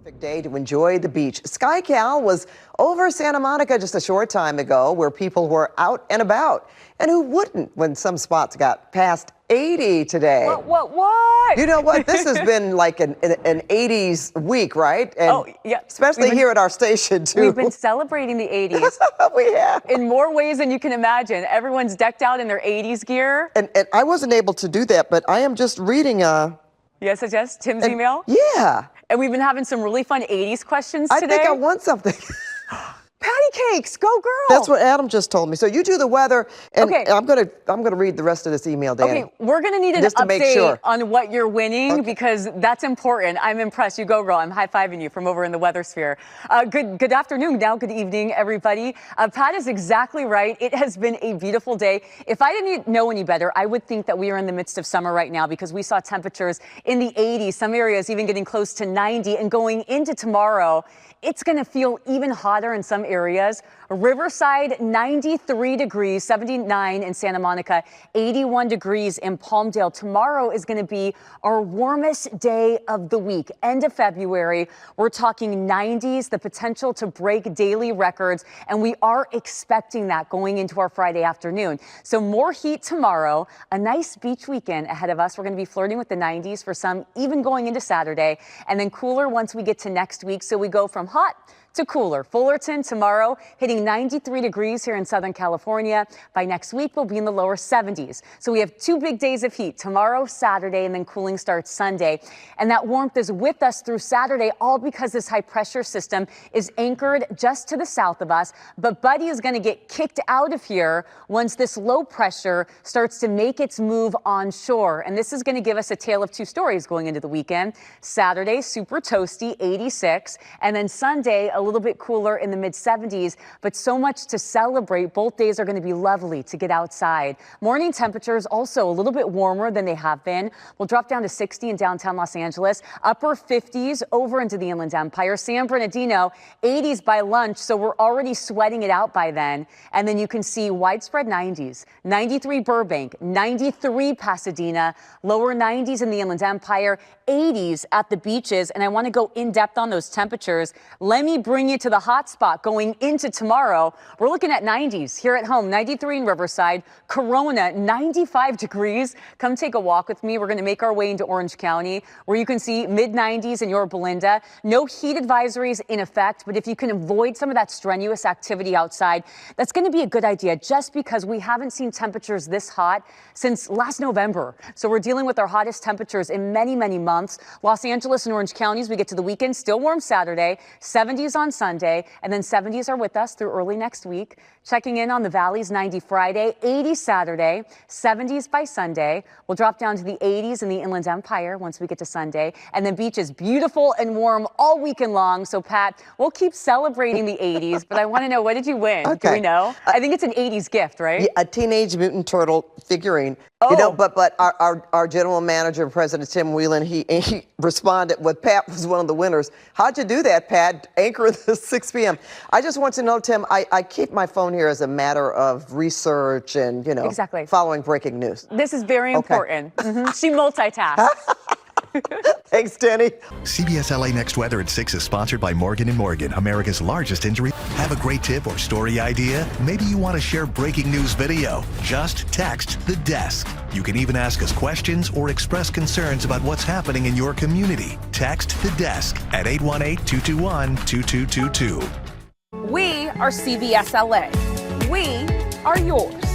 Perfect day to enjoy the beach. SkyCal was over Santa Monica just a short time ago where people were out and about. And who wouldn't when some spots got past 80 today? What? You know what? This has been like an 80s week, right? And oh, yeah. Especially here at our station, too. We've been celebrating the 80s. We have. In more ways than you can imagine. Everyone's decked out in their 80s gear. And I wasn't able to do that, but I am just reading Yes, Tim's email? Yeah. And we've been having some really fun 80s questions today. I think I won something. Patty cakes, go girl. That's what Adam just told me. So you do the weather, and okay. I'm gonna read the rest of this email, Dani. Okay, we're gonna need an update on what you're winning because that's important. I'm impressed. You go, girl. I'm high-fiving you from over in the weather sphere. Good afternoon, now good evening, everybody. Pat is exactly right. It has been a beautiful day. If I didn't know any better, I would think that we are in the midst of summer right now because we saw temperatures in the 80s, some areas even getting close to 90, and going into tomorrow, it's going to feel even hotter in some areas. Riverside, 93 degrees, 79 in Santa Monica, 81 degrees in Palmdale. Tomorrow is going to be our warmest day of the week. End of February, we're talking 90s, the potential to break daily records, and we are expecting that going into our Friday afternoon. So more heat tomorrow, a nice beach weekend ahead of us. We're going to be flirting with the 90s for some, even going into Saturday, and then cooler once we get to next week. So we go from hot to cooler. Fullerton tomorrow hitting 93 degrees here in Southern California. By next week, we'll be in the lower 70s. So we have 2 big days of heat, tomorrow, Saturday, and then cooling starts Sunday. And that warmth is with us through Saturday, all because this high pressure system is anchored just to the south of us. But Buddy is going to get kicked out of here once this low pressure starts to make its move onshore. And this is going to give us a tale of 2 stories going into the weekend. Saturday, super toasty, 86, and then Sunday, a little bit cooler in the mid-70s, but so much to celebrate. Both days are going to be lovely to get outside. Morning temperatures also a little bit warmer than they have been. We'll drop down to 60 in downtown Los Angeles, upper 50s over into the Inland Empire. San Bernardino, 80s by lunch, so we're already sweating it out by then. And then you can see widespread 90s, 93 Burbank, 93 Pasadena, lower 90s in the Inland Empire, 80s at the beaches. And I want to go in depth on those temperatures. Let me bring you to the hot spot going into tomorrow. We're looking at 90s here at home, 93 in Riverside, Corona, 95 degrees. Come take a walk with me. We're going to make our way into Orange County, where you can see mid-90s in Yorba Linda. No heat advisories in effect, but if you can avoid some of that strenuous activity outside, that's going to be a good idea just because we haven't seen temperatures this hot since last November. So we're dealing with our hottest temperatures in many, many months. Los Angeles and Orange Counties, we get to the weekend, still warm Saturday, 70s on Sunday, and then 70s are with us through early next week. Checking in on the valleys, 90 Friday, 80 Saturday, 70s by Sunday. We'll drop down to the 80s in the Inland Empire once we get to Sunday. And then beaches beautiful and warm all weekend long. So, Pat, we'll keep celebrating the 80s, but I want to know, what did you win? Okay. Do we know? I think it's an 80s gift, right? Yeah, a Teenage Mutant Turtle figurine. Oh. You know, but our general manager, President Tim Whelan, he responded with Pat was one of the winners. How'd you do that, Pat? Anchor the 6 p.m. I just want to know, Tim, I keep my phone here as a matter of research and, you know, exactly, following breaking news. This is very important. She multitasks. Thanks, Dani. CBS LA Next Weather at 6 is sponsored by Morgan & Morgan, America's largest injury. Have a great tip or story idea? Maybe you want to share breaking news video? Just text The Desk. You can even ask us questions or express concerns about what's happening in your community. Text The Desk at 818-221-2222. We are CBS LA. We are yours.